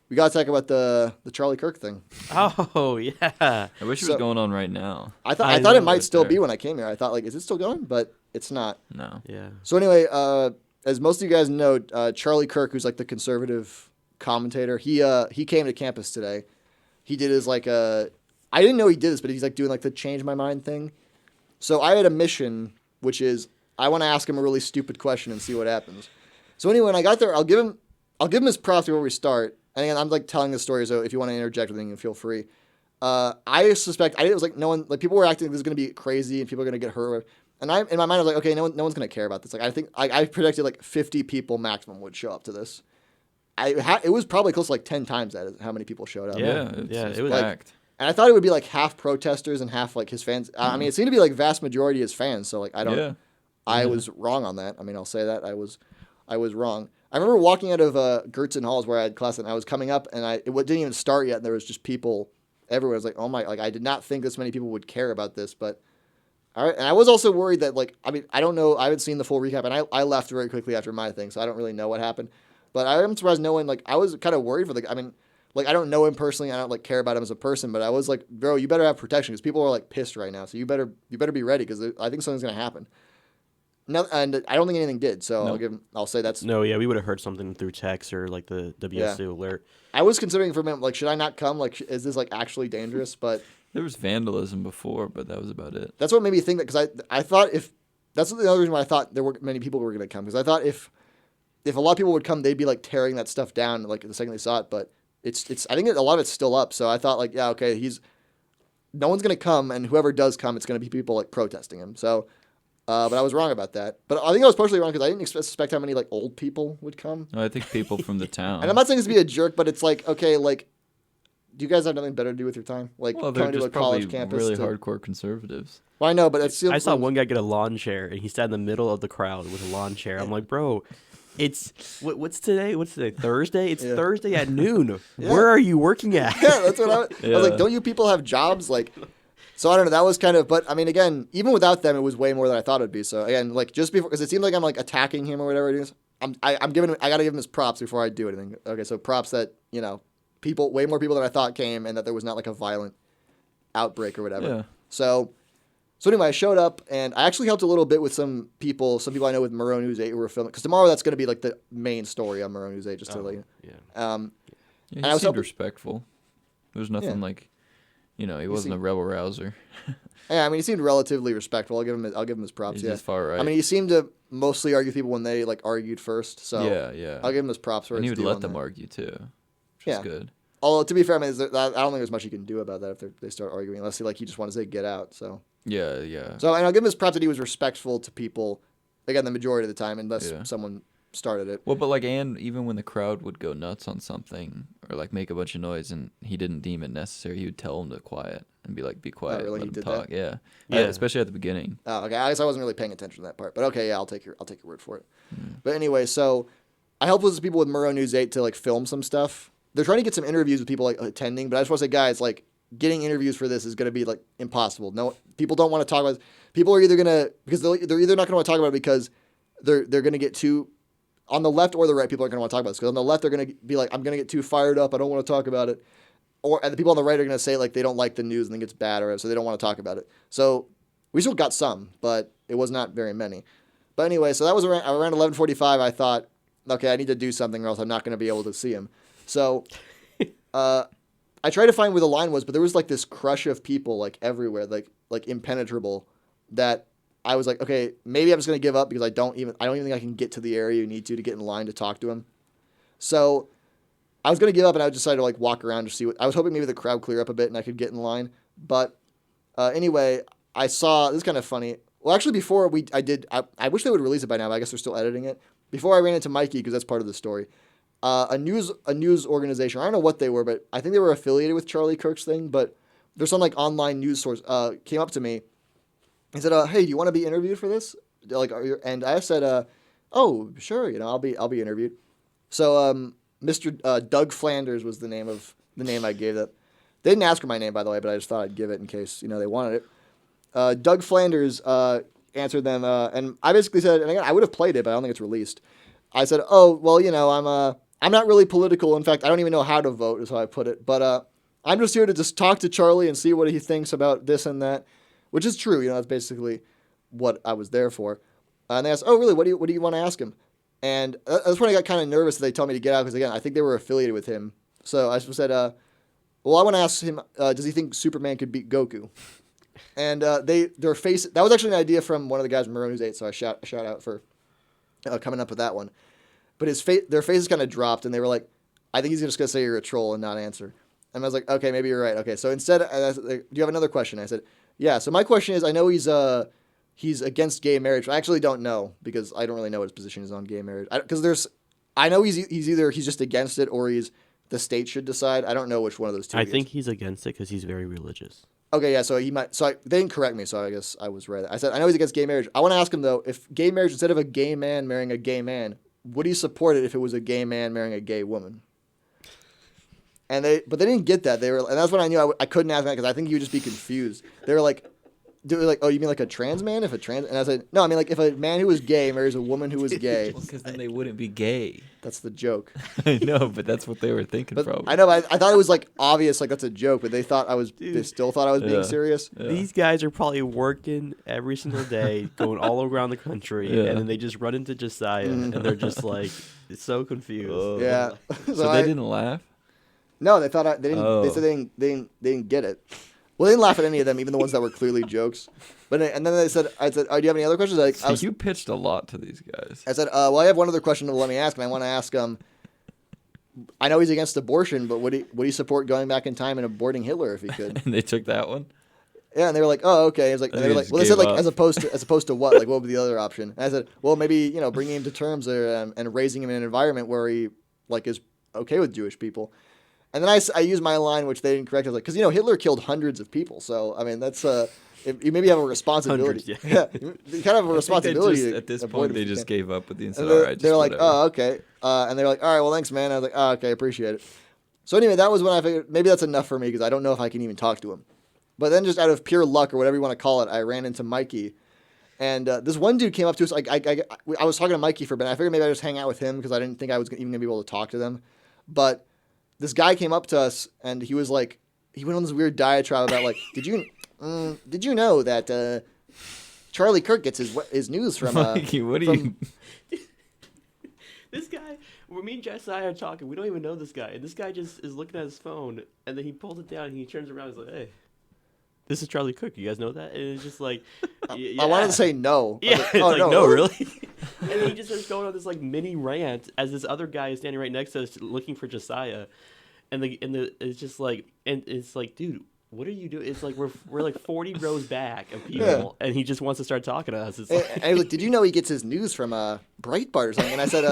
we got to talk about the Charlie Kirk thing. Oh yeah. I wish it was going on right now. I I thought it know, might right still there. be when I came here. I thought, like, is it still going? But it's not. No. Yeah. So anyway, as most of you guys know, Charlie Kirk, who's like the conservative commentator, he came to campus today. He did his like I didn't know he did this, but he's like doing like the change my mind thing. So I had a mission, which is I want to ask him a really stupid question and see what happens. So anyway, when I got there, I'll give him his props before we start. And again, I'm like telling the story, so if you want to interject with anything, feel free. I suspect it was like no one, like people were acting like this is gonna be crazy and people are gonna get hurt. And in my mind I was like, okay, no one's gonna care about this. Like I think I predicted like 50 people maximum would show up to this. It was probably close to like 10 times that is how many people showed up. Yeah. It's It was packed. And I thought it would be like half protesters and half like his fans. I mean, it seemed to be like vast majority his fans. So like I was wrong on that. I mean, I'll say that I was wrong. I remember walking out of Gertson Halls where I had class, and I was coming up, and it didn't even start yet, and there was just people everywhere. I was like, oh my, like I did not think this many people would care about this, but all right. And I was also worried that like, I mean, I don't know, I haven't seen the full recap, and I left very quickly after my thing, so I don't really know what happened. But I am surprised no one, like, I was kind of worried for I mean, like I don't know him personally, I don't like care about him as a person, but I was like, bro, you better have protection because people are like pissed right now, so you better be ready because I think something's gonna happen. No, and I don't think anything did, so No. I'll say that's. No, yeah, we would have heard something through text or like the WSU alert. I was considering for a minute, like, should I not come? Like, is this like actually dangerous? But There was vandalism before, but that was about it. that's what made me think that because I thought if that's the other reason why I thought there were many people who were going to come because I thought if a lot of people would come, they'd be like tearing that stuff down like the second they saw it. But it's I think a lot of it's still up. So I thought like yeah okay no one's going to come and whoever does come, it's going to be people like protesting him. So. But I was wrong about that. But I think I was partially wrong because I didn't suspect how many like old people would come. No, I think people from the town. And I'm not saying this to be a jerk, but it's like, okay, like, do you guys have nothing better to do with your time? Like, well, they're coming to a just probably college campus? really hardcore conservatives. Well, I know, but it's I saw one guy get a lawn chair and he sat in the middle of the crowd with a lawn chair. I'm like, bro, it's what's today? What's today? Thursday? It's Thursday at noon. Yeah. Where are you working at? Yeah, that's what I was like, Yeah. don't you people have jobs? Like, so I don't know. That was kind of, but I mean, again, even without them, it was way more than I thought it'd be. So again, like just before, because it seemed like I'm like attacking him or whatever it is. I gotta give him his props before I do anything. Okay, so props that way more people than I thought came, and that there was not like a violent outbreak or whatever. Yeah. So anyway, I showed up, and I actually helped a little bit with some people I know with Moreau News 8 who were filming, because tomorrow that's going to be like the main story on Moreau News 8, just to like, Yeah. Yeah, and he I was seemed helping- respectful. There's nothing Yeah. like, he wasn't a rebel rouser. yeah, I mean, he seemed relatively respectful. I'll give him his props. He's Yeah, just far right. I mean, he seemed to mostly argue with people when they like argued first. So yeah. I'll give him his props for And he his would due let on them that. argue too, which Yeah. is good. Although to be fair, I mean, I don't think there's much you can do about that if they start arguing, unless you just want to say get out. So Yeah. and I'll give him his props that he was respectful to people. Again, the majority of the time, unless Yeah. someone started it. Well, but like, and even when the crowd would go nuts on something or like make a bunch of noise and he didn't deem it necessary, he would tell them to quiet and be like, be quiet, really? let He them did talk. that? Yeah. Yeah. Especially at the beginning. Oh, okay. I guess I wasn't really paying attention to that part, but okay, yeah, I'll take your word for it. Hmm. But anyway, so I helped with people with Moreau News 8 to like film some stuff. They're trying to get some interviews with people like attending, but I just want to say, guys, like getting interviews for this is going to be like impossible. No, people don't want to talk about it. People are either gonna because they're either not going to want to talk about it because they're going to get too on the left or the right. People aren't going to want to talk about this because on the left they're going to be like, I'm going to get too fired up. I don't want to talk about it. And the people on the right are going to say like they don't like the news and think it's bad or so they don't want to talk about it. So we still got some, but it was not very many. But anyway, so that was around 11:45. I thought, okay, I need to do something or else I'm not going to be able to see him. So I tried to find where the line was, but there was like this crush of people like everywhere, like impenetrable, that I was like, okay, maybe I'm just going to give up because I don't even think I can get to the area you need to get in line to talk to him. So I was going to give up and I decided to like walk around to see I was hoping maybe the crowd clear up a bit and I could get in line. But anyway, I saw, this is kind of funny. Well, actually before I wish they would release it by now, but I guess they're still editing it. Before I ran into Mikey, because that's part of the story, a news organization, I don't know what they were, but I think they were affiliated with Charlie Kirk's thing, but there's some like online news source came up to me and said, hey, do you want to be interviewed for this? Like, and I said, oh, sure, I'll be interviewed. So Mr. Doug Flanders was the name I gave that. They didn't ask for my name, by the way, but I just thought I'd give it in case they wanted it. Doug Flanders answered them, and I basically said, and again, I would have played it, but I don't think it's released. I said, oh, well, I'm not really political. In fact, I don't even know how to vote is how I put it. But I'm just here to just talk to Charlie and see what he thinks about this and that, which is true. That's basically what I was there for. And they asked, oh, really? What do you want to ask him? And that's when I got kind of nervous that they told me to get out because, again, I think they were affiliated with him. So I said, well, I want to ask him, does he think Superman could beat Goku? And their face, that was actually an idea from one of the guys from Murrow News 8, so I shout out for coming up with that one. But their faces kind of dropped, and they were like, I think he's just going to say you're a troll and not answer. And I was like, okay, maybe you're right. Okay, so instead, I said, do you have another question? I said, yeah, so my question is, I know he's against gay marriage. I actually don't know because I don't really know what his position is on gay marriage. I know he's either he's just against it or the state should decide. I don't know which one of those two. I think he's against it because he's very religious. Okay, yeah, so he might. So they didn't correct me, so I guess I was right. I said I know he's against gay marriage. I want to ask him though, if gay marriage instead of a gay man marrying a gay man, would he support it if it was a gay man marrying a gay woman? But they didn't get that. And that's when I knew I couldn't ask that because I think he would just be confused. They were like, oh, you mean like a trans man? And I said, no, I mean like if a man who was gay marries a woman who was gay. Because then they wouldn't be gay. That's the joke. I know, but that's what they were thinking. Probably. I know. But I thought it was like obvious, like that's a joke. But they still thought I was being serious. Yeah. These guys are probably working every single day, going all around the country, and then they just run into Josiah, and they're just like so confused. Yeah. So they didn't laugh. No, they thought they didn't. Oh. They said they didn't get it. Well, they didn't laugh at any of them, even the ones that were clearly jokes. And then I said, oh, do you have any other questions? You pitched a lot to these guys. I said, well, I have one other question to let me ask, and I want to ask him. I know he's against abortion, but would he support going back in time and aborting Hitler if he could? And they took that one. Yeah, and they were like, "Oh, okay." It's like, and they were like, "Well," they said, like, as opposed to what? Like, what would be the other option? And I said, "Well, maybe bringing him to terms there and raising him in an environment where he is okay with Jewish people." And then I used my line, which they didn't correct. I was like, because Hitler killed hundreds of people, so I mean that's you maybe have a responsibility. Hundreds, yeah. You kind of have a responsibility. At this point, they just gave up with the incident. They're like, "Oh, okay," and they're like, "All right, well, thanks, man." I was like, "Oh, okay, appreciate it." So anyway, that was when I figured maybe that's enough for me because I don't know if I can even talk to him. But then just out of pure luck or whatever you want to call it, I ran into Mikey. And this one dude came up to us. I was talking to Mikey for a bit. I figured maybe I'd just hang out with him because I didn't think I was even going to be able to talk to them. But this guy came up to us, and he was like, he went on this weird diatribe about, like, did you know that Charlie Kirk gets his news from... Mikey, what are you... This guy, when me and Josiah are talking, we don't even know this guy. And this guy just is looking at his phone, and then he pulls it down, and he turns around and he's like, hey... This is Charlie Kirk. You guys know that? And it's just like, yeah. I wanted to say no. Yeah, like, it's like, no, really? And he just starts going on this like mini rant as this other guy is standing right next to us looking for Josiah, and it's just like, and it's like, dude, what are you doing? It's like we're like 40 rows back of people, and he just wants to start talking to us. It's like, and I was like, did you know he gets his news from Breitbart or something? And I said,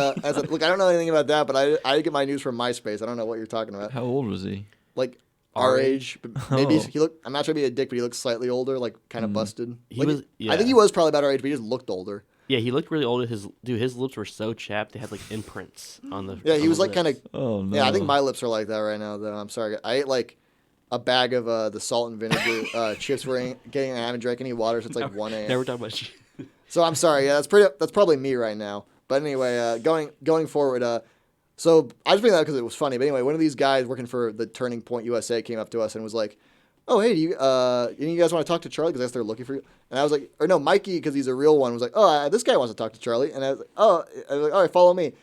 look, I don't know anything about that, but I get my news from MySpace. I don't know what you're talking about. How old was he? Like. Our age, but maybe he looked. I'm not trying to be a dick, but he looked slightly older, like kind of busted. I think he was probably about our age, but he just looked older. Yeah, he looked really old. His lips were so chapped; they had like imprints on the. Yeah, he was like kind of. Oh no. Yeah, I think my lips are like that right now. Though I'm sorry, I ate like a bag of the salt and vinegar chips. Getting. I haven't drank any water since like 1 a.m. Never talking about shit. So I'm sorry. Yeah, that's probably me right now. But anyway, going forward. So I just bring that up because it was funny. But anyway, one of these guys working for the Turning Point USA came up to us and was like, "Oh, hey, do you guys want to talk to Charlie? Because I guess they're looking for you." And I was like, or no, Mikey, because he's a real one, was like, "Oh, this guy wants to talk to Charlie." And I was like, "Oh," all right, follow me.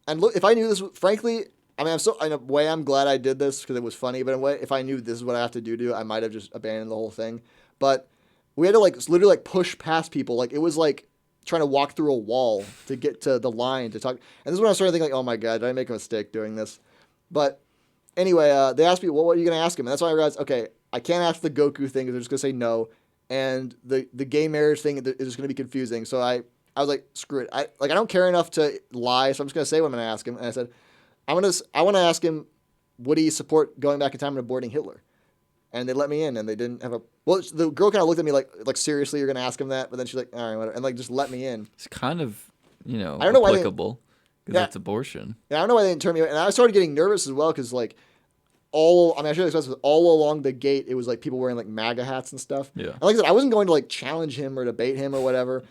And look, if I knew this, frankly, I mean, in a way, I'm glad I did this because it was funny. But in a way, if I knew this is what I have to do, I might have just abandoned the whole thing. But we had to literally push past people. Like it was like trying to walk through a wall to get to the line to talk. And this is when I started thinking, like, oh my God, did I make a mistake doing this? But anyway, they asked me, well, what are you going to ask him? And that's when I realized, okay, I can't ask the Goku thing because they're just going to say no. And the gay marriage thing is just going to be confusing. So I was like, screw it. I don't care enough to lie, so I'm just going to say what I'm going to ask him. And I said, I want to ask him, would he support going back in time and aborting Hitler? And they let me in, and they didn't have a... Well, the girl kind of looked at me like seriously, you're going to ask him that? But then she's like, all right, whatever. And, just let me in. It's kind of, I don't know applicable, because it's abortion. Yeah, I don't know why they didn't turn me away. And I started getting nervous as well, because, I should have expressed all along the gate, it was, people wearing, MAGA hats and stuff. Yeah. And like I said, I wasn't going to, challenge him or debate him or whatever.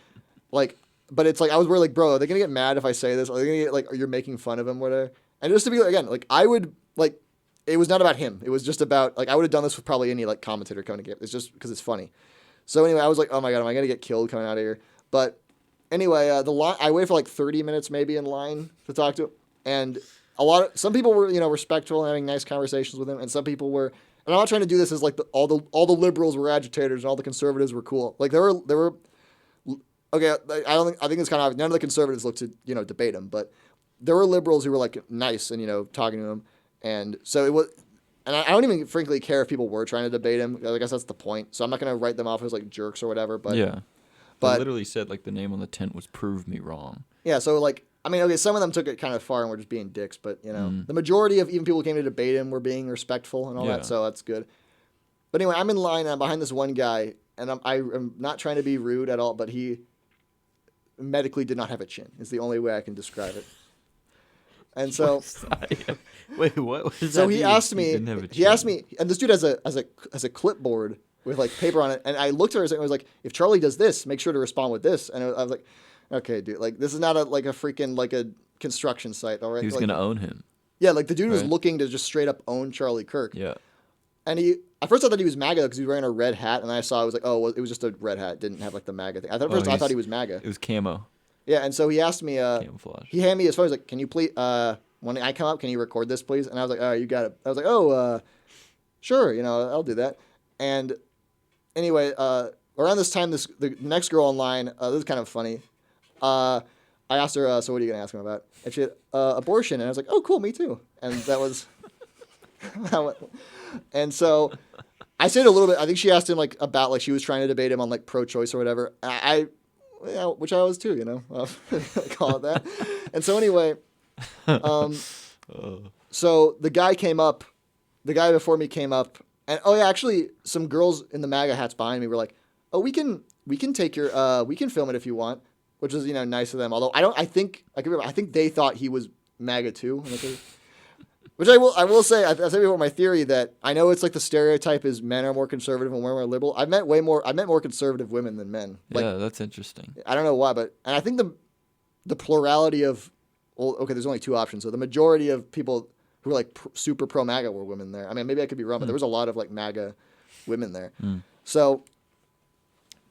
But it's I was worried, bro, are they going to get mad if I say this? Are they going to get, you're making fun of him or whatever? And just to be again, like I would like, it was not about him. It was just about like I would have done this with probably any like commentator coming to game. It's just because it's funny. So anyway, I was like, oh my god, am I gonna get killed coming out of here? But anyway, I waited for like 30 minutes maybe in line to talk to him, and some people were respectful and having nice conversations with him, and some people were. And I'm not trying to do this as like all the liberals were agitators and all the conservatives were cool. Like there were. Okay, I think it's kind of obvious. None of the conservatives looked to debate him, but there were liberals who were like nice and talking to him, and so it was. And I don't even frankly care if people were trying to debate him. I guess that's the point. So I'm not gonna write them off as like jerks or whatever. But yeah, but they literally said like the name on the tent was "Prove Me Wrong." Yeah, so like I mean, okay, some of them took it kind of far and were just being dicks, but the majority of even people who came to debate him were being respectful and all that, so that's good. But anyway, I'm in line and I'm behind this one guy, and I'm not trying to be rude at all, but he medically did not have a chin. Is the only way I can describe it. And so, wait, what? So he asked me, and this dude has a clipboard with like paper on it, and I looked at her and I was like, if Charlie does this, make sure to respond with this, and I was like, okay, dude, like this is not a freaking like a construction site, all right? He was like, gonna own him. Yeah, like the dude was looking to just straight up own Charlie Kirk. Yeah. And at first I thought he was MAGA because he was wearing a red hat, and then I saw it was like, oh, well, it was just a red hat, didn't have like the MAGA thing. I thought he was MAGA. It was camo. Yeah, and so he asked me, camouflage. He handed me his phone. He's like, can you please, when I come up, can you record this, please? And I was like, oh, you got it. I was like, oh, sure, I'll do that. And anyway, around this time, the next girl online, this is kind of funny. I asked her, so what are you going to ask him about? And she said, abortion. And I was like, oh, cool, me too. And that was, and so I said a little bit, I think she asked him like about, like she was trying to debate him on like pro-choice or whatever. Which I was too, call it that. And so anyway, so the guy before me came up, and actually some girls in the MAGA hats behind me were like, oh, we can take your, we can film it if you want, which was, nice of them. Although I think they thought he was MAGA too. Which I will say, I said before my theory that I know it's like the stereotype is men are more conservative and women are liberal. I met more conservative women than men. Like, yeah, that's interesting. I don't know why, and I think the plurality of, well, okay, there's only two options. So the majority of people who were like super pro MAGA were women there. I mean, maybe I could be wrong, but there was a lot of like MAGA women there. So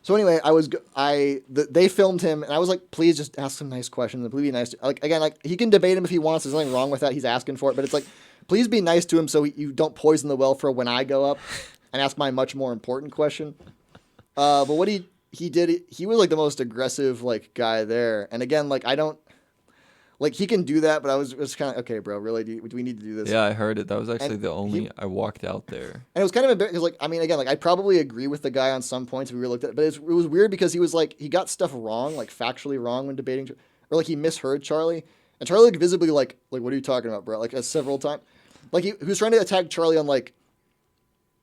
anyway, they filmed him, and I was like, please just ask some nice questions, and please be nice. Like he can debate him if he wants. There's nothing wrong with that. He's asking for it, but it's like, please be nice to him so you don't poison the well for when I go up and ask my much more important question. But what he did, he was like the most aggressive like guy there, and again, like I don't. Like he can do that, but I was kind of okay, bro. Really, do we need to do this? Yeah, I heard it. That was actually the only. I walked out there, and it was kind of embarrassing because, like, I mean, again, like I probably agree with the guy on some points if we looked at it, but it was weird because he was like he got stuff wrong, like factually wrong when debating, or like he misheard Charlie, and Charlie like, visibly like what are you talking about, bro? Like several times, like he was trying to attack Charlie on like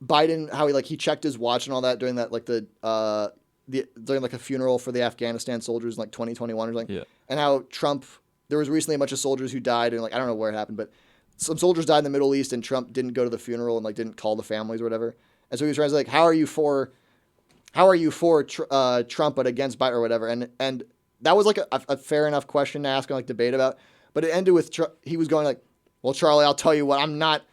Biden, how he checked his watch and all that during that like during like a funeral for the Afghanistan soldiers in like 2021 or something, and how Trump. There was recently a bunch of soldiers who died, and like I don't know where it happened, but some soldiers died in the Middle East, and Trump didn't go to the funeral and like didn't call the families or whatever. And so he was trying to say, like, how are you for Trump but against Biden or whatever? And that was like a fair enough question to ask and like debate about. But it ended with he was going like, well, Charlie, I'll tell you what, I'm not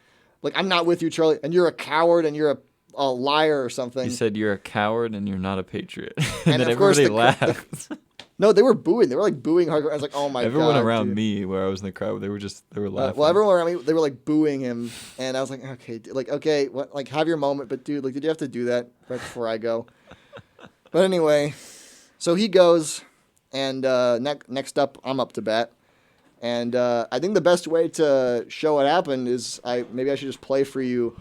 with you, Charlie, and you're a coward and you're a liar or something. He said you're a coward and you're not a patriot, and then everybody laughed. No, they were booing. They were like booing hardcore. I was like, oh my god. Everyone around me, where I was in the crowd, they were laughing. Well, everyone around me, they were like booing him, and I was like, okay, what, like have your moment, but dude, like, did you have to do that right before I go? But anyway, so he goes, and next up, I'm up to bat, and I think the best way to show what happened is maybe I should just play for you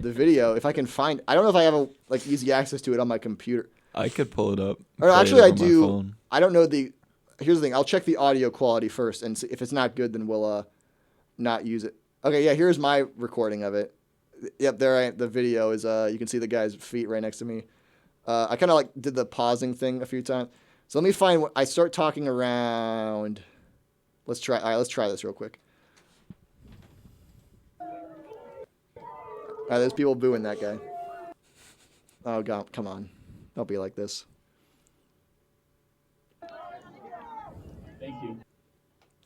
the video if I can find. I don't know if I have easy access to it on my computer. I could pull it up. Or actually, I do. I don't know here's the thing. I'll check the audio quality first, and see if it's not good, then we'll not use it. Okay, yeah. Here's my recording of it. Yep, the video is. You can see the guy's feet right next to me. I kind of like did the pausing thing a few times. So let me find. I start talking around. Let's try. All right, let's try this real quick. All right, there's people booing that guy. Oh god, come on. Don't be like this. Thank you.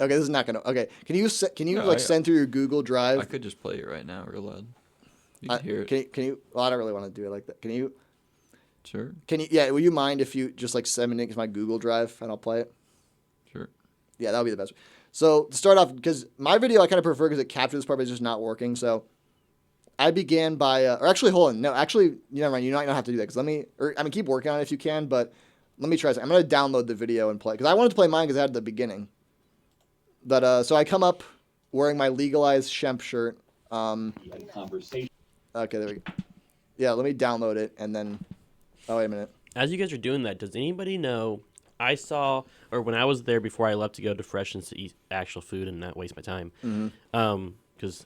Okay, this is not gonna. Okay, can you No, send through your Google Drive? I could just play it right now, real loud. You can hear it. Can you? Well, I don't really want to do it like that. Can you? Sure. Can you? Yeah. Will you mind if you just like send me to my Google Drive and I'll play it? Sure. Yeah, that would be the best. So to start off, because my video I kind of prefer because it captures this part, but it's just not working. So I began by, or actually, hold on. No, actually, never mind. You might not have to do that because keep working on it if you can, but let me try. I'm going to download the video and play because I wanted to play mine because I had the beginning. But so I come up wearing my legalized Shemp shirt. Okay, there we go. Yeah, let me download it and then. Oh, wait a minute. As you guys are doing that, does anybody know? I saw, or when I was there before I left to go to Freshens to eat actual food and not waste my time, because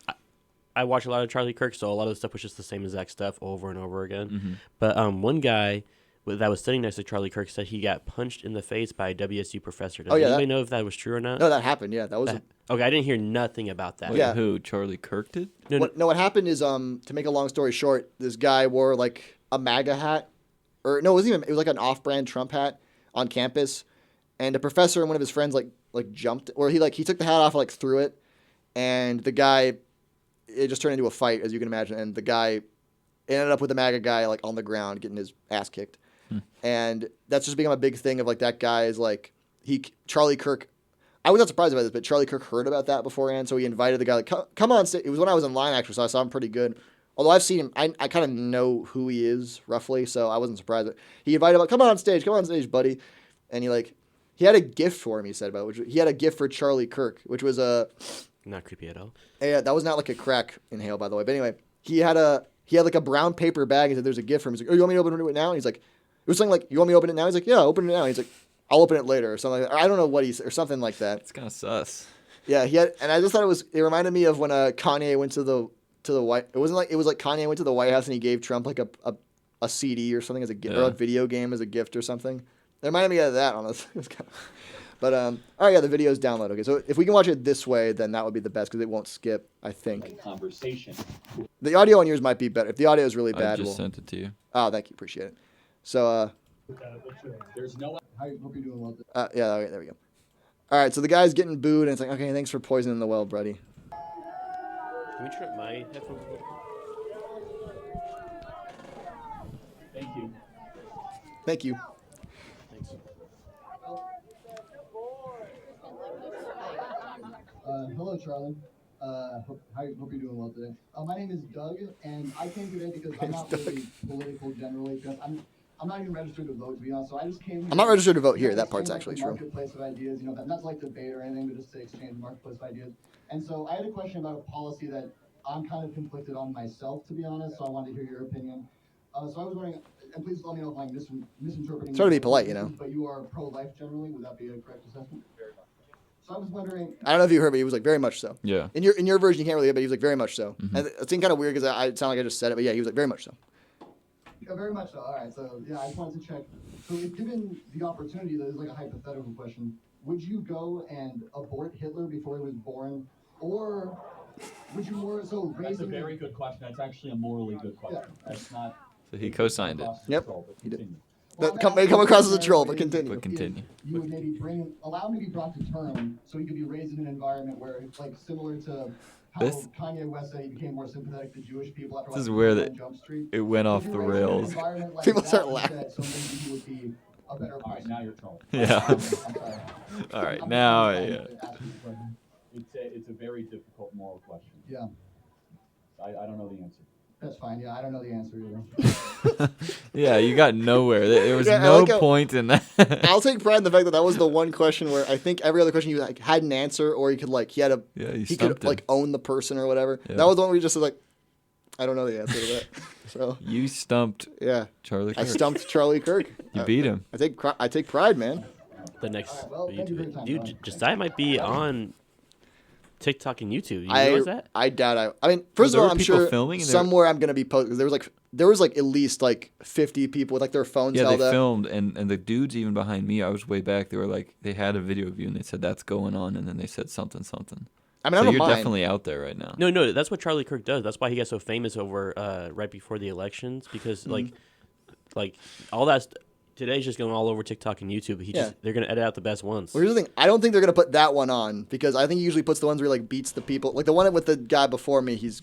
I watch a lot of Charlie Kirk, so a lot of the stuff was just the same exact stuff over and over again. Mm-hmm. But one guy that was sitting next to Charlie Kirk said he got punched in the face by a WSU professor. Does anybody know if that was true or not? No, that happened. Yeah, that was. Okay, I didn't hear nothing about that. Wait, Yeah. Who? Charlie Kirk did? What happened is to make a long story short, this guy wore like a MAGA hat, or no, it was like an off-brand Trump hat on campus, and a professor and one of his friends like jumped, or he took the hat off and like threw it, and the guy, it just turned into a fight as you can imagine, and the guy ended up with the MAGA guy like on the ground getting his ass kicked, and that's just become a big thing of like that guy is like Charlie Kirk. I was not surprised about this, but Charlie Kirk heard about that beforehand, so he invited the guy like come on stage. It was when I was in line actually, so I saw him pretty good. Although I've seen him, I kind of know who he is roughly, so I wasn't surprised. But he invited him like, come on stage, buddy, and he had a gift for him. He said about he had a gift for Charlie Kirk, which was not creepy at all. Yeah, that was not like a crack inhale, by the way. But anyway, he had like a brown paper bag. He said, "There's a gift for him." He's like, "Oh, you want me to open it now?" And he's like, "It was something like, you want me to open it now?" He's like, "Yeah, open it now." And he's like, "I'll open it later," or something like that. Or I don't know what he said, or something like that. It's kind of sus. Yeah, and I just thought it reminded me of when Kanye went to the White. It was like Kanye went to the White House and he gave Trump like a CD or something as a gift, or a video game as a gift or something. It reminded me of that, honestly. But all right, yeah, the video's download. Okay, so if we can watch it this way, then that would be the best because it won't skip. I think. Conversation. The audio on yours might be better. If the audio is really bad, I just sent it to you. Oh, thank you, appreciate it. So there's no. I hope you're doing well. yeah, okay, there we go. All right, so the guy's getting booed, and it's like, okay, thanks for poisoning the well, buddy. Can we turn up my headphones? Thank you. Thank you. Thanks. Hello, Charlie. Hope you're doing well today. My name is Doug, and I came today because I'm not really political generally. Because I'm not even registered to vote, to be honest. So I just came here. I'm not registered to vote here. That part's actually true. Marketplace of ideas, not to like debate or anything, but just to exchange marketplace of ideas. And so I had a question about a policy that I'm kind of conflicted on myself, to be honest. So I wanted to hear your opinion. So I was wondering, and please let me know if I'm misinterpreting. Try to be polite, But you are pro-life generally. Would that be a correct assessment? So I was wondering. I don't know if you heard, but he was like very much so. Yeah. In your version, you can't really hear, but he was like very much so. Mm-hmm. And it seemed kind of weird because I sound like I just said it, but yeah, he was like very much so. Yeah, very much so. All right. So yeah, I just wanted to check. So if given the opportunity, that is like a hypothetical question. Would you go and abort Hitler before he was born, or would you more so raise? That's a very good question. That's actually a morally good question. Yeah. That's not. So he co-signed it. Yep, He did. Well, That may come across as a troll, but continue. But continue. You would maybe allow him to be brought to term, so he could be raised in an environment where, like, similar to how This- Kanye West said he became more sympathetic to Jewish people after This is watching where Hitler on Jump Street. It went off Would the you raise him in an rails. environment like People that start instead, laughing. So maybe he would be a better All right, person. now you're trolling. Yeah. I'm sorry. All right, I'm now, trying to yeah. ask you a question. It's a very difficult moral question. Yeah, I don't know the answer. that's fine. Yeah, I don't know the answer either. Yeah, you got nowhere. There was Yeah, I no like how- point in that. I'll take pride in the fact that was the one question where I think every other question you like had an answer, or he could Yeah, he he stumped could like him. own the person or whatever. Yeah. That was the one where he just was like, I don't know the answer to that. So You stumped yeah, Charlie I Kirk. stumped Charlie Kirk. You beat him. I take pride, man. The next All right, well, thank you for your YouTube. time, Dude, Brian. Josiah might be on TikTok and YouTube. You realize that? I doubt I mean, first there of all, were I'm people sure filming and somewhere I'm gonna be posting. There was like at least like 50 people with like their phones Yeah, held they up. filmed, and the dudes even behind me, I was way back, they were like, they had a video of you, and they said, that's going on, and then they said something. I mean, I So don't you're mind. definitely out there right now. No, that's what Charlie Kirk does. That's why he got so famous over right before the elections because Mm-hmm. like all that. Today's just going all over TikTok and YouTube. Yeah. They're gonna edit out the best ones. Well, here's the thing. I don't think they're gonna put that one on because I think he usually puts the ones where he like beats the people. Like the one with the guy before me, he's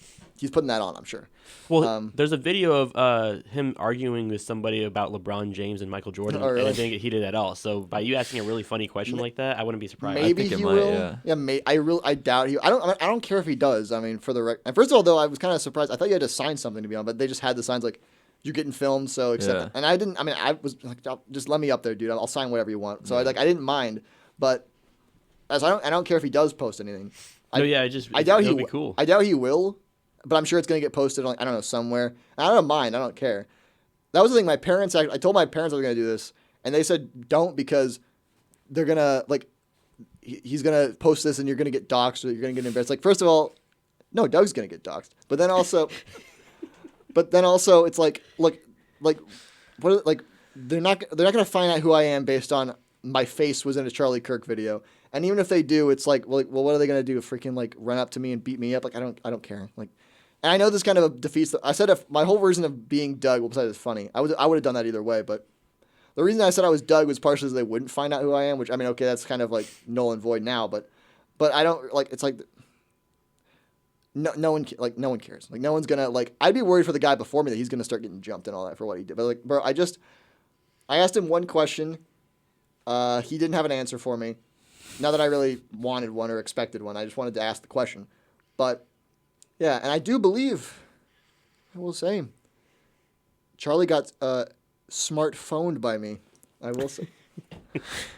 putting that on. I'm sure. Well, there's a video of him arguing with somebody about LeBron James and Michael Jordan, Oh, really? and it didn't get heated at all. So by you asking a really funny question like that, I wouldn't be surprised. Maybe think it he might, will. yeah. I doubt he. I don't care if he does. I mean, for the and first of all, though, I was kind of surprised. I thought you had to sign something to be on, but they just had the signs like you're getting filmed, so accept Yeah. it. And I didn't. I mean, I was like, just let me up there, dude. I'll sign whatever you want. So I didn't mind, but as I don't care if he does post anything. I doubt he. Be cool. I doubt he will, but I'm sure it's gonna get posted on. I don't know, somewhere. And I don't mind. I don't care. That was the thing. My parents. I told my parents I was gonna do this, and they said don't because they're gonna like. He's gonna post this, and you're gonna get doxxed, or you're gonna get embarrassed. Like, first of all, no, Doug's gonna get doxxed, but then also, it's like what? Like they're not gonna find out who I am based on my face was in a Charlie Kirk video, and even if they do, it's like, well, what are they gonna do? Freaking like run up to me and beat me up? Like I don't care. Like, and I know this kind of defeats. I said if my whole reason of being Doug, well, besides it's funny, I would have done that either way, but. The reason I said I was Doug was partially so they wouldn't find out who I am, which I mean, okay, that's kind of like null and void now, but I don't like. It's like no one cares. Like no one's gonna like. I'd be worried for the guy before me that he's gonna start getting jumped and all that for what he did. But like, bro, I asked him one question. He didn't have an answer for me. Not that I really wanted one or expected one. I just wanted to ask the question. But yeah, and I do believe, I will say, Charlie got smartphoned by me. I will say.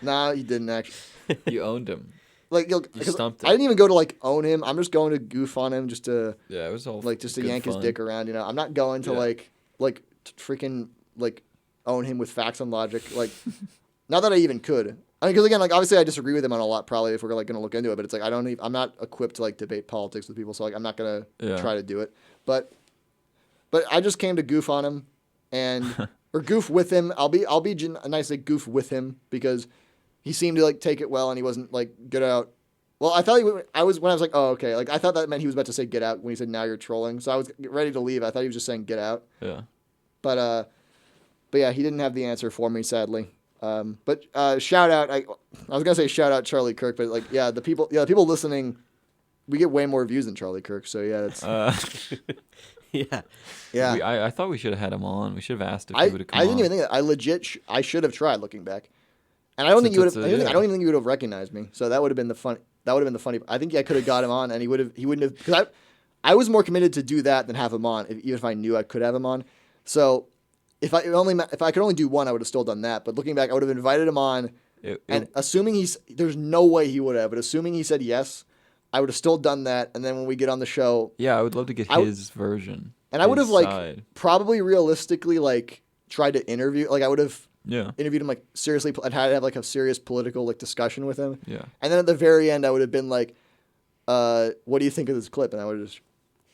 Nah, he didn't actually. You owned him. Like You stumped him. I didn't even go to like own him. I'm just going to goof on him just to Yeah, it was all like just to good yank his fun. dick around. You know, I'm not going to Yeah. freaking like own him with facts and logic. Like, not that I even could. I mean, because again, like obviously I disagree with him on a lot. Probably if we're like going to look into it, but it's like I'm not equipped to like debate politics with people, so like I'm not gonna try to do it. But I just came to goof on him and. Or goof with him. I'll be nice like goof with him because he seemed to like take it well and he wasn't like get out. Well, I thought when I was like, oh okay, like I thought that meant he was about to say get out when he said now you're trolling. So I was ready to leave. I thought he was just saying get out. Yeah. But yeah, he didn't have the answer for me sadly. But shout out. I was gonna say shout out Charlie Kirk, but like the people listening, we get way more views than Charlie Kirk. So yeah, that's. Yeah. Yeah. I thought we should have had him on. We should have asked if he would have come I didn't on. even think that. I legit I should have tried looking back. And I don't think you would have. I don't even think you would have recognized me. So that would have been the fun. That would have been the funny. I think I could have got him on, and he wouldn't have. Because I was more committed to do that than have him on, even if I knew I could have him on. So if I could only do one, I would have still done that. But looking back, I would have invited him on, and assuming there's no way he would have, but assuming he said yes, I would have still done that. And then when we get on the show, yeah, I would love to get his version. And I would have like side. probably realistically like tried to interview. Like I would have. Yeah. Interviewed him like seriously. I'd had to have like a serious political like discussion with him. Yeah. And then at the very end, I would have been like, "What do you think of this clip?" And I would have just.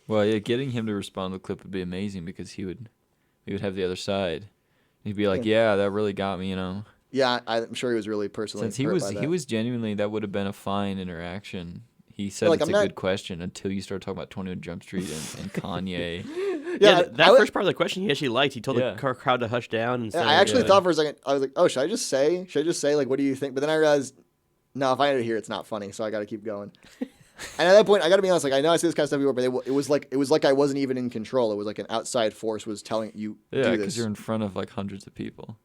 Well, yeah, getting him to respond to the clip would be amazing because he would have the other side. He'd be like, "Yeah, that really got me," you know. Yeah, I'm sure he was really personally. Since he was genuinely, that would have been a fine interaction. He said like, it's a good question until you start talking about 21 Jump Street and Kanye. Yeah, that first part of the question he actually liked. He told the crowd to hush down. And I actually thought for a second, I was like, oh, should I just say, like, what do you think? But then I realized, no, if I had to hear, it's not funny, so I got to keep going. And at that point, I got to be honest, like, I know I say this kind of stuff before, but it was like I wasn't even in control. It was like an outside force was telling you, do this. Because you're in front of like hundreds of people.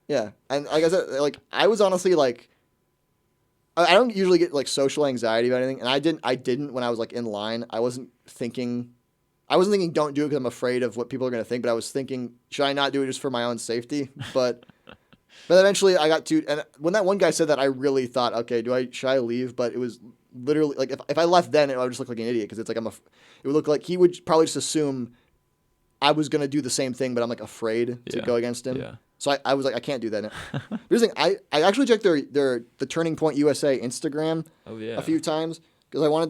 Yeah, and like I said, like I was honestly like, I don't usually get like social anxiety about anything, and I didn't when I was like in line. I wasn't thinking don't do it because I'm afraid of what people are gonna think, but I was thinking, should I not do it just for my own safety? But eventually I got to, and when that one guy said that, I really thought, okay, should I leave? But it was literally like if I left then, I would just look like an idiot because it's like it would look like he would probably just assume I was gonna do the same thing, but I'm like afraid to go against him. Yeah. So I was like, I can't do that. Here's the thing, I actually checked the Turning Point USA Instagram a few times because I wanted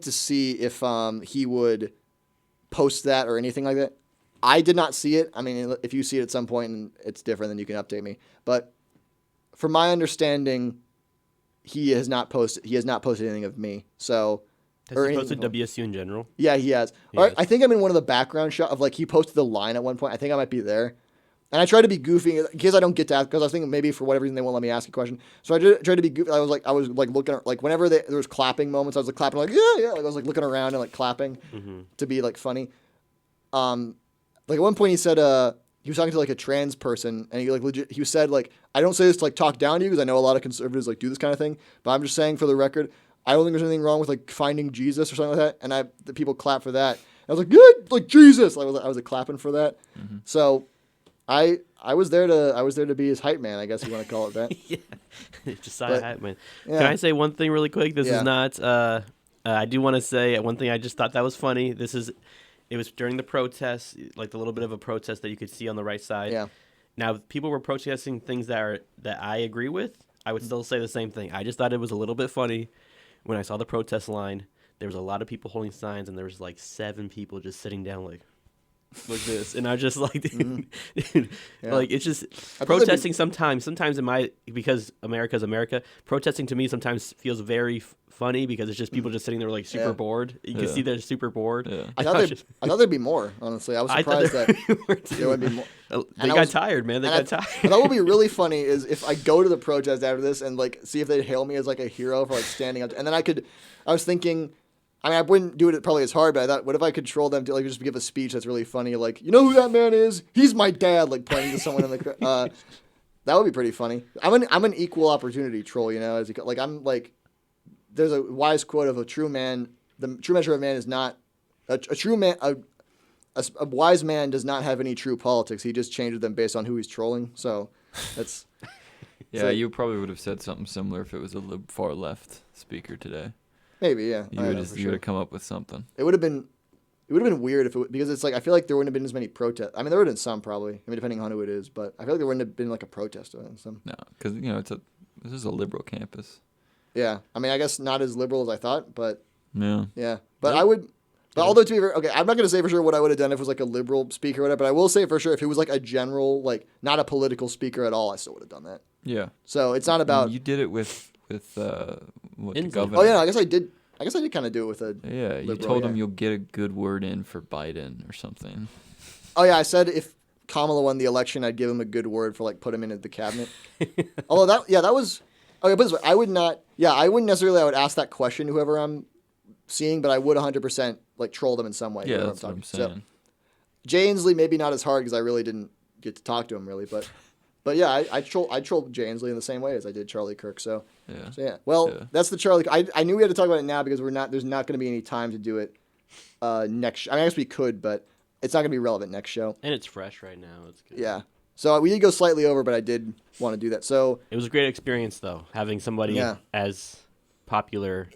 to see if he would post that or anything like that. I did not see it. I mean, if you see it at some point and it's different, then you can update me. But from my understanding, he has not posted anything of me. So Has or he anything posted WSU in general? Yeah, he has. He All right, has. I think I'm in one of the background shot of like he posted the line at one point. I think I might be there. And I tried to be goofy in case I don't get to ask because I was thinking maybe for whatever reason they won't let me ask a question. So I tried to be goofy. I was like looking at, like whenever there was clapping moments, I was like clapping like yeah. Like I was like looking around and like clapping to be like funny. Like at one point he said he was talking to like a trans person and he like legit he said like I don't say this to like talk down to you because I know a lot of conservatives like do this kind of thing, but I'm just saying for the record I don't think there's anything wrong with like finding Jesus or something like that, and the people clap for that. I was like good, like Jesus. I was like clapping for that. So I was there to be his hype man, I guess you want to call it that. Yeah, Josiah hype man. Yeah. Can I say one thing really quick? This Yeah. is not. I do want to say one thing. I just thought that was funny. It was during the protest, like the little bit of a protest that you could see on the right side. Yeah. Now, if people were protesting things that I agree with, I would still say the same thing. I just thought it was a little bit funny when I saw the protest line. There was a lot of people holding signs, and there was like 7 people just sitting down like this, and I was just like, dude, Yeah. like it's just thought protesting. Sometimes because America's America, protesting to me sometimes feels very funny because it's just people just sitting there like super Yeah. bored. You can Yeah. see they're super bored. Yeah. I thought there'd be more, honestly. I was I thought surprised that were there would be more. They And I got was- tired, man. They And got I tired. thought would be really funny is if I go to the protest after this and like see if they hail me as like a hero for like standing up, and then I was thinking, I mean, I wouldn't do it probably as hard, but I thought, what if I could troll them to like just give a speech that's really funny, like, you know who that man is? He's my dad, like pointing to someone in the that would be pretty funny. I'm an equal opportunity troll, you know, as like I'm like, there's a wise quote of a true man. The true measure of man is not a true man. A wise man does not have any true politics. He just changes them based on who he's trolling. So that's Yeah, So- you probably would have said something similar if it was a far left speaker today. maybe yeah. You I would don't know have for sure. come up with something. It would have been weird if it because it's like I feel like there wouldn't have been as many protests. I mean, there would have been some probably. I mean, depending on who it is, but I feel like there wouldn't have been like a protest or some. No, because this is a liberal campus. Yeah, I mean, I guess not as liberal as I thought, but Yeah. yeah. But I would. But although to be fair, okay, I'm not gonna say for sure what I would have done if it was like a liberal speaker or whatever. But I will say for sure if it was like a general, like not a political speaker at all, I still would have done that. Yeah. So it's not about. You did it with what the Inside. governor. Oh yeah, I guess I did kind of do it with a. Yeah, you liberal, told him yeah. you'll get a good word in for Biden or something. Oh yeah, I said if Kamala won the election, I'd give him a good word for like put him into the cabinet. Although that was okay. But this way, I wouldn't necessarily. I would ask that question to whoever I'm seeing, but I would 100% like troll them in some way. Yeah, whoever that's what I'm talking to. saying. Jay Inslee maybe not as hard because I really didn't get to talk to him really, but yeah, I trolled Jay Inslee in the same way as I did Charlie Kirk. So yeah. Well, Yeah. that's the Charlie. I knew we had to talk about it now because there's not going to be any time to do it next. I mean, I guess we could, but it's not going to be relevant next show. And it's fresh right now. It's good. Yeah. So we did go slightly over, but I did want to do that. So It was a great experience though, having somebody Yeah. as popular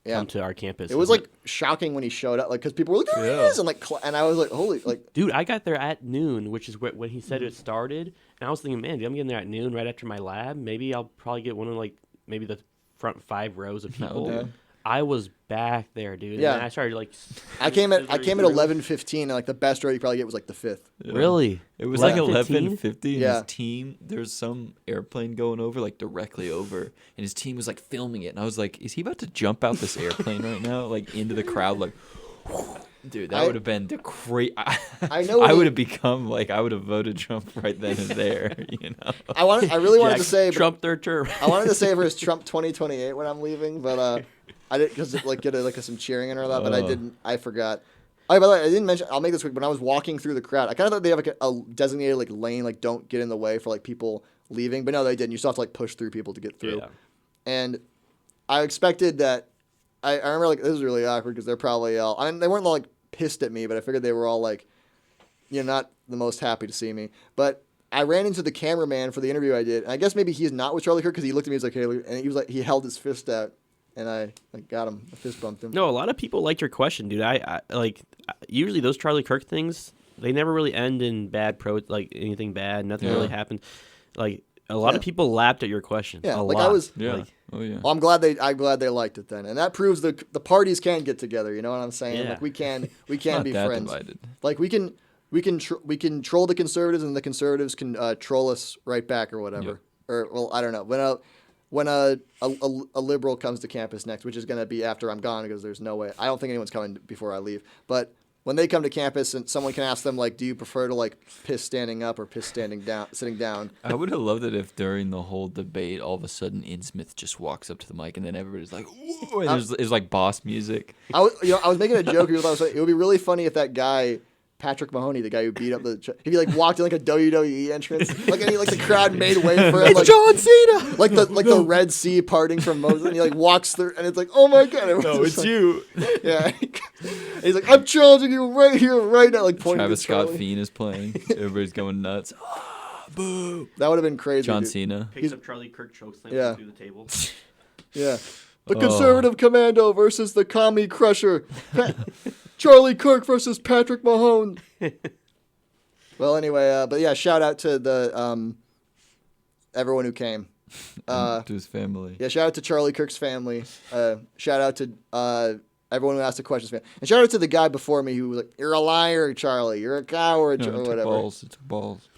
yeah, come to our campus. it was like shocking when he showed up, like because people were like, "There he Yeah. is," and and I was like, "Holy!" Like, dude, I got there at noon, which is when he said it started, and I was thinking, man, dude, I'm getting there at noon right after my lab. Maybe I'll probably get one of like maybe the front 5 rows of No, people. dude. I was back there, dude. Yeah. And then I started like. I came at sliithering through. 11:15, and like the best row you probably get was like the 5th. Yeah. Really? It was Yeah. like 11:15? 11:50, and Yeah. his team. There's some airplane going over, like directly over, and his team was like filming it, and I was like, "Is he about to jump out this airplane right now, like into the crowd, like?" Dude, that I- would have been the great. I know I he- would have become like I would have voted Trump right then and there. You know. I really wanted Jack, to say, but Trump third term. I wanted to say for his Trump 2028 when I'm leaving, but I didn't because like get some cheering and all that, but I didn't. I forgot. Oh, by the way, I didn't mention. I'll make this quick. When I was walking through the crowd, I kind of thought they have like a designated like lane, like don't get in the way for like people leaving, but no, they didn't. You still have to like push through people to get through. Yeah. And I expected that. I remember like this was really awkward because they're probably all. I mean, they weren't like pissed at me, but I figured they were all like, not the most happy to see me. But I ran into the cameraman for the interview I did, and I guess maybe he's not with Charlie Kirk because he looked at me, he was like, "Hey," and he was like, he held his fist out, and I like got him, I fist bumped him. No, a lot of people liked your question, dude. I like usually those Charlie Kirk things. They never really end in bad like anything bad. Nothing Yeah. really happened. Like a lot of Yeah. people laughed at your question. Yeah, a like lot. I was. Yeah. Like, Oh yeah. Well, I'm glad they liked it then, and that proves the parties can get together. You know what I'm saying? Yeah. Like we can Not be that friends. divided. Like we can troll the conservatives, and the conservatives can troll us right back or whatever. Yep. Or well, I don't know. But when a liberal comes to campus next, which is going to be after I'm gone because there's no way. I don't think anyone's coming before I leave. But when they come to campus and someone can ask them, like, do you prefer to, like, piss standing up or piss sitting down? I would have loved it if during the whole debate, all of a sudden, Innsmouth just walks up to the mic and then everybody's like, whoa, and there's like boss music. I was making a joke. It would be really funny if that guy, Patrick Mahoney, the guy who beat up if he like walked in like a WWE entrance, like the crowd made way for him. It's like, John Cena! Like the Red Sea parting from Moses, and he like walks through, and it's like, oh my god! No, it's like, you. Yeah. And he's like, I'm challenging you right here, right now. Like pointing Travis to Scott Charlie. Fiend is playing. Everybody's going nuts. Ah, boo. That would have been crazy. John dude. Cena. Picks up Charlie Kirk, chokeslams Yeah. through the table. Yeah. The conservative commando versus the commie crusher. Charlie Kirk versus Patrick Mahone. Well, anyway, but yeah, shout out to the everyone who came. To his family. Yeah, shout out to Charlie Kirk's family. Shout out to everyone who asked the questions. And shout out to the guy before me who was like, "You're a liar, Charlie. You're a coward," No, or it took whatever. balls. It took balls.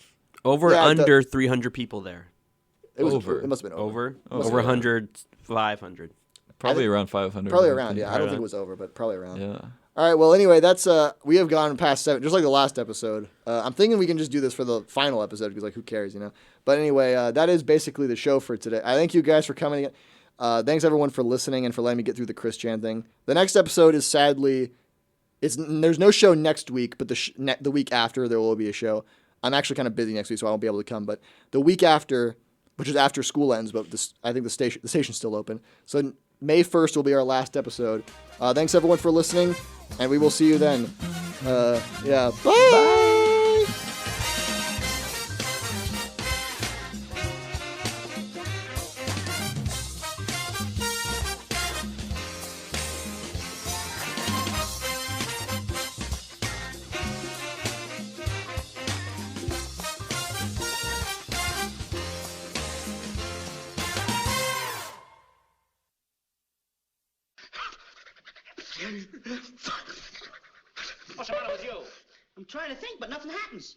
Over Yeah, under 300 people there. It was Over. It must have been over. Over 100, 500. Probably think- around 500. Probably I around. think. Yeah, I don't think it was over, but probably around. Yeah. All right. Well, anyway, that's we have gone past 7, just like the last episode. I'm thinking we can just do this for the final episode because, like, who cares, you know? But anyway, that is basically the show for today. I thank you guys for coming. Thanks everyone for listening and for letting me get through the Chris Chan thing. The next episode is sadly, there's no show next week, but the week after there will be a show. I'm actually kind of busy next week, so I won't be able to come. But the week after, which is after school ends, but I think the station's still open. So May 1st will be our last episode. Thanks everyone for listening, and we will see you then. Yeah, bye. What's the matter with you? I'm trying to think, but nothing happens.